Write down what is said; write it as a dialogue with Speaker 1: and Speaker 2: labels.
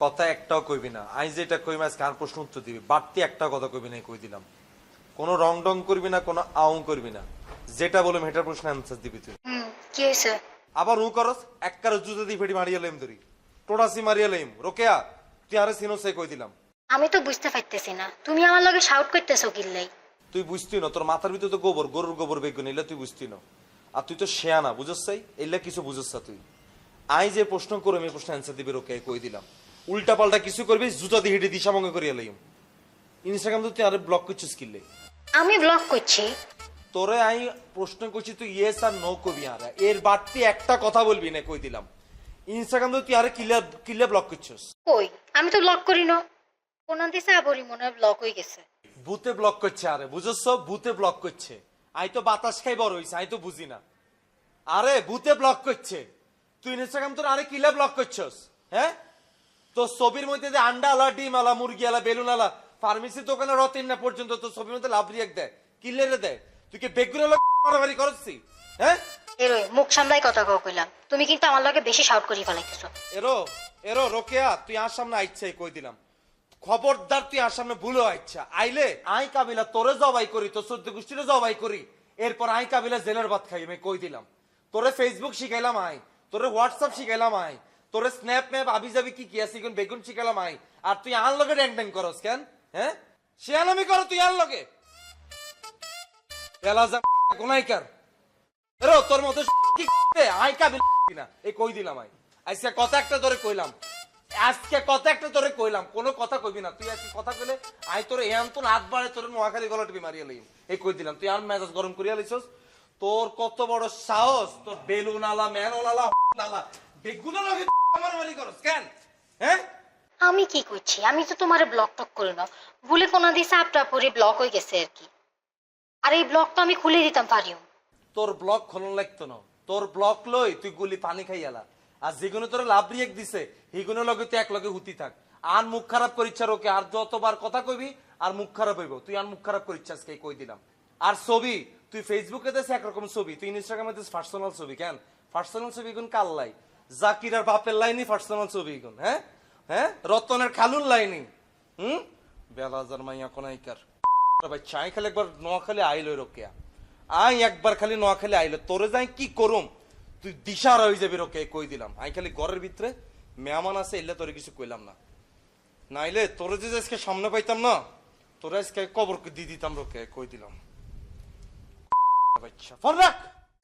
Speaker 1: কথা একটাও কইবি না। আই যেটা কইম আজকে আর প্রশ্ন উত্তর দিবি, বাড়তি একটা কথা কইবি না, কই দিলাম। কোনো রং ডং করবি না, কোনো আউং করবি না। যেটা বললাম হেটার প্রশ্ন অ্যান্সার দিবি তুই।
Speaker 2: কি হয়েছে?
Speaker 1: আবার উ করস এক কারো জুতা দিয়ে ফেটি মারিয়া লাইম ধরি, টোটাসি মারিয়া লাইম। রোকেয়া তুই আরে সিনোসে কই দিলাম।
Speaker 2: আমি তো বুঝতে পারতেছি না তুমি আমার লগে শাউট করতেছো কিল্লাই।
Speaker 1: তুই বুঝতি না, তোর মাথার ভিতরে তো গোবর, গরুর গোবর বেগুন, এলে তুই বুঝতি না। আর তুই তো শেয়ানা, বুঝস চাই এলে কিছু বুঝস তুই। আই যে প্রশ্ন করে আমি প্রশ্ন অ্যান্সার দিবি, রোকে কই দিলাম। উল্টা পাল্টা কিছু করবি, জুতা দিয়ে হেঁটে দিশামঙ্গে করিয়া লাইম। ইনস্টাগ্রাম তো তুই আরে ব্লক করছিস কিনলে।
Speaker 2: আমি ব্লক করছি?
Speaker 1: তোরে আমি প্রশ্ন করছি, তুই ইয়েস আর নো কবি, আর এর বাড়তি একটা কথা বলবি না, কই দিলাম। ইনস্টাগ্রাম তো তুই আরে কিলে ব্লক করছিস।
Speaker 2: কই আমি তো ব্লক করি না, কোন দিছে আবরি মনে হয় ব্লক হয়ে গেছে।
Speaker 1: ভূতে ব্লক করছে, আরে বুঝছ, ভূতে ব্লক করছে। আই তো বাতাস খাই বড় হইছে, আই তো বুঝি না। আরে ভূতে ব্লক করছে, তুই ইনস্টাগ্রাম তোর আরে কিলে ব্লক করছস? হ্যাঁ, তো ছবির মধ্যে যে আন্ডা আলা, ডিম আলা, মুরগি আলা, বেলুন আলা, ফার্মেসি দোকানে রতিন না পর্যন্ত তো ছবির মধ্যে লাভ রিয়েক্ট দেয়, কিলে রে দেয়। তুই কি বেগুন মারামারি করছি? হ্যাঁ,
Speaker 2: এরই মুখ সামলাই কথা কইলাম, তুমি কিন্তু আমার লগে বেশি শাউট করি ফেলাইতেছো।
Speaker 1: এরো এরো রোকেয়া তুই আর সামনে আইছাই কই দিলাম। খবরদার তুই আর সামনে ভুলো আইছা আইলে আই কাবিলা তোরে জবাই করি, তোর চোদ্দ গোষ্ঠীরে জবাই করি। এরপর আই কাবিলা জেলের ভাত খাই, আমি কই দিলাম। তোরে ফেসবুক শিখাইলাম আই, তোরে হোয়াটসঅ্যাপ শিখাইলাম আই, তোরে স্ন্যাপ ম্যাপ আবি যাবি কি কি আছে বেগুন শিখাইলাম আই। আর তুই আন লগে ড্যাং ড্যাং করস কেন? হ্যাঁ, সে আলামি করো তুই আন লগে এলাজা গুনাইকার। এরো তোর মতো কি আই কাবিলা না, এই কই দিলাম আই। আজকে কথা একটা তোরে কইলাম, আজকে কথা একটা তোরে কইলাম, কোনো কথা কইবি না তুই। আজকে কথা কইলে আই তোরে এমন তো হাত বাড়ে তোর নোয়াখালী গলা টিপি মারিয়া লইম, এই কই দিলাম। তুই আর মেজাজ গরম করিয়া লইছস। তোর কত বড় সাহস, তোর বেলুন আলা, মেনল আলা, আলা বেগুন লাগে মারামারি করস কেন? হ্যাঁ,
Speaker 2: আমি কি করছি? আমি তো তোমারে ব্লক টক করি না, ভুলে কোন দিছে আপটা পরে ব্লক হয়ে গেছে আর কি। আর এই ব্লক তো আমি খুলে দিতাম পারিও।
Speaker 1: তোর ব্লক খোলন লাগতো না, তোর ব্লক লই তুই গুলি পানি খাইয়ালা। আর যেগুলো তোর লাভ রিয়েক্ট দিছে সেগুলো লগে তুই এক লগে হুতি থাক। আর মুখ খারাপ করিচ্ছা রোকে, আর যতবার কথা কইবি আর মুখ খারাপ হইব। তুই আর মুখ খারাপ করিচ্ছাস কে কই দিলাম। আর ছবি তুই ফেসবুকে দেশ একরকম ছবি, তুই ইনস্টাগ্রামে দেশ পার্সোনাল ছবি। কেন পার্সোনাল ছবি গুন কাল লাই? জাকির আর বাপের লাইনি পার্সোনাল ছবি গুন। হ্যাঁ হ্যাঁ, রতনের খালুর লাইনি। বেলাজার মাইয়া কোনাইকার ভাই চাই খালি একবার নোয়াখালী আইলো রোকেয়া। আই একবার খালি নোয়াখালী আইলো তোরে যাই কি করুম তুই দিশার হয়ে যাবি রোকে, কই দিলাম। আই খালি ঘরের ভিতরে মেহমান আছে, এলে তোরে কিছু কইলাম না, নাইলে তোরে যে আজকে সামনে পাইতাম না, তোরে আজকে কবর দিয়ে দিতাম রোকে, কই দিলাম। ফোন রাখ।